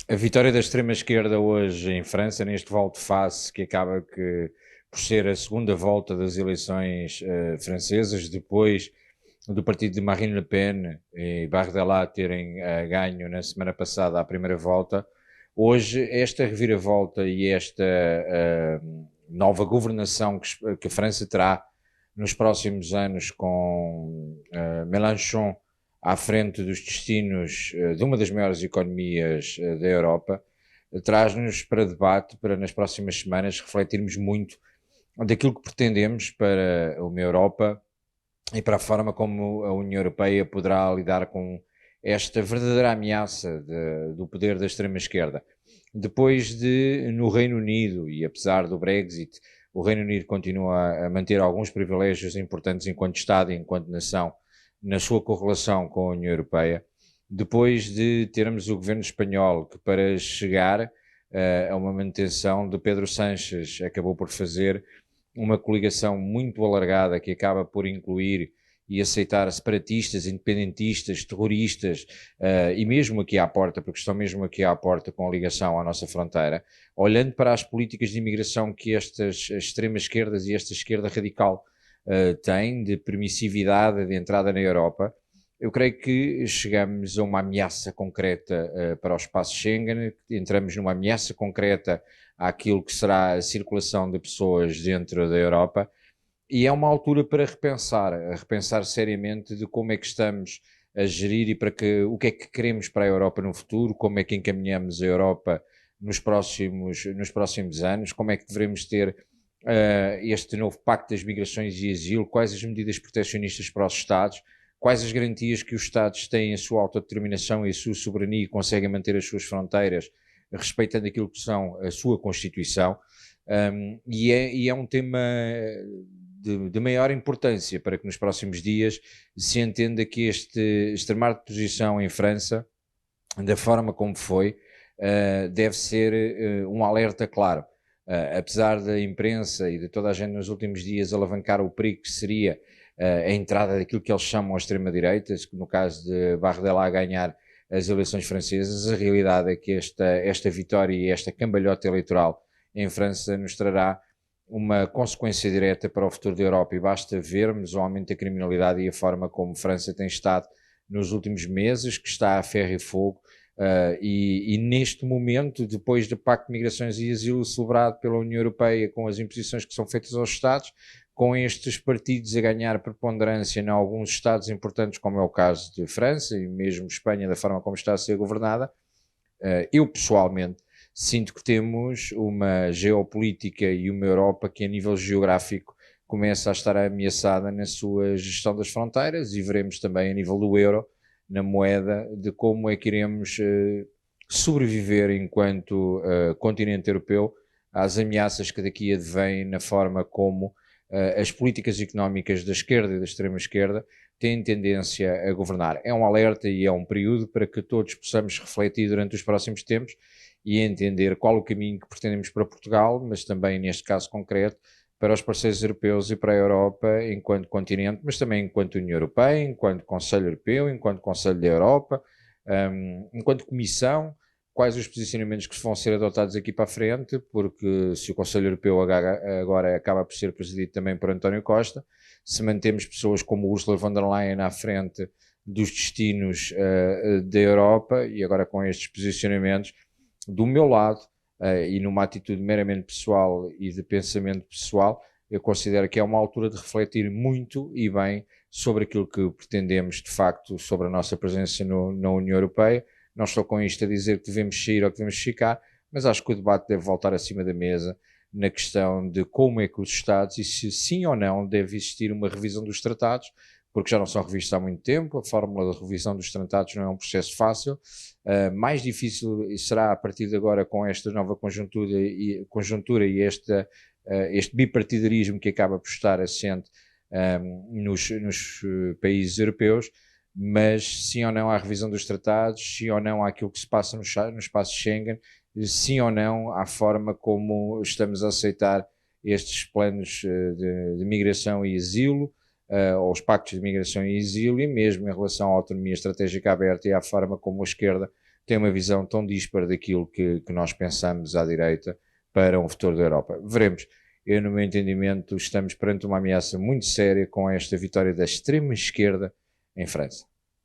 A vitória da extrema-esquerda hoje em França, neste volte-face, que por ser a segunda volta das eleições francesas, depois do partido de Marine Le Pen e Bardella terem ganho na semana passada a primeira volta, hoje esta reviravolta e esta nova governação que a França terá nos próximos anos com Mélenchon à frente dos destinos de uma das maiores economias da Europa, traz-nos para debate, para nas próximas semanas refletirmos muito daquilo que pretendemos para uma Europa e para a forma como a União Europeia poderá lidar com esta verdadeira ameaça do poder da extrema-esquerda. Depois de, no Reino Unido, e apesar do Brexit, o Reino Unido continua a manter alguns privilégios importantes enquanto Estado e enquanto nação na sua correlação com a União Europeia, depois de termos o governo espanhol que, para chegar a uma manutenção de Pedro Sánchez, acabou por fazer uma coligação muito alargada que acaba por incluir e aceitar separatistas, independentistas, terroristas e mesmo aqui à porta, porque estão mesmo aqui à porta com ligação à nossa fronteira, olhando para as políticas de imigração que estas extremas esquerdas e esta esquerda radical têm, de permissividade de entrada na Europa, eu creio que chegamos a uma ameaça concreta para o espaço Schengen, entramos numa ameaça concreta àquilo que será a circulação de pessoas dentro da Europa, e é uma altura para repensar seriamente de como é que estamos a gerir e o que é que queremos para a Europa no futuro, como é que encaminhamos a Europa nos próximos anos, como é que devemos ter este novo Pacto das Migrações e Asilo, quais as medidas protecionistas para os Estados, quais as garantias que os Estados têm a sua autodeterminação e a sua soberania e conseguem manter as suas fronteiras, respeitando aquilo que são a sua Constituição, e é um tema de maior importância para que nos próximos dias se entenda que este extremar de posição em França, da forma como foi, deve ser um alerta claro. Apesar da imprensa e de toda a gente nos últimos dias alavancar o perigo que seria a entrada daquilo que eles chamam a extrema-direita, no caso de Bardella a ganhar as eleições francesas, a realidade é que esta vitória e esta cambalhota eleitoral em França nos trará uma consequência direta para o futuro da Europa, e basta vermos o aumento da criminalidade e a forma como França tem estado nos últimos meses, que está a ferro e fogo, e neste momento, depois do Pacto de Migrações e Asilo celebrado pela União Europeia, com as imposições que são feitas aos Estados, com estes partidos a ganhar preponderância em alguns Estados importantes, como é o caso de França e mesmo Espanha, da forma como está a ser governada, eu pessoalmente sinto que temos uma geopolítica e uma Europa que a nível geográfico começa a estar ameaçada na sua gestão das fronteiras, e veremos também a nível do euro, na moeda, de como é que iremos sobreviver enquanto continente europeu às ameaças que daqui advêm na forma como as políticas económicas da esquerda e da extrema-esquerda têm tendência a governar. É um alerta e é um período para que todos possamos refletir durante os próximos tempos e entender qual o caminho que pretendemos para Portugal, mas também, neste caso concreto, para os parceiros europeus e para a Europa enquanto continente, mas também enquanto União Europeia, enquanto Conselho Europeu, enquanto Conselho da Europa, enquanto Comissão, quais os posicionamentos que vão ser adotados aqui para a frente, porque se o Conselho Europeu agora acaba por ser presidido também por António Costa, se mantemos pessoas como Ursula von der Leyen à frente dos destinos da Europa, e agora com estes posicionamentos, do meu lado, e numa atitude meramente pessoal e de pensamento pessoal, eu considero que é uma altura de refletir muito e bem sobre aquilo que pretendemos de facto sobre a nossa presença na União Europeia. Não estou com isto a dizer que devemos sair ou que devemos ficar, mas acho que o debate deve voltar acima da mesa na questão de como é que os Estados, e se sim ou não deve existir uma revisão dos tratados, porque já não são revistos há muito tempo. A fórmula de revisão dos tratados não é um processo fácil. Mais difícil será a partir de agora com esta nova conjuntura e este bipartidarismo que acaba por estar assente nos países europeus, mas sim ou não à revisão dos tratados, sim ou não àquilo que se passa no espaço Schengen, sim ou não à forma como estamos a aceitar estes planos de migração e asilo, aos pactos de migração e asilo, e mesmo em relação à autonomia estratégica aberta e à forma como a esquerda tem uma visão tão dispara daquilo que nós pensamos à direita para um futuro da Europa. Veremos. Eu, no meu entendimento, estamos perante uma ameaça muito séria com esta vitória da extrema-esquerda em França.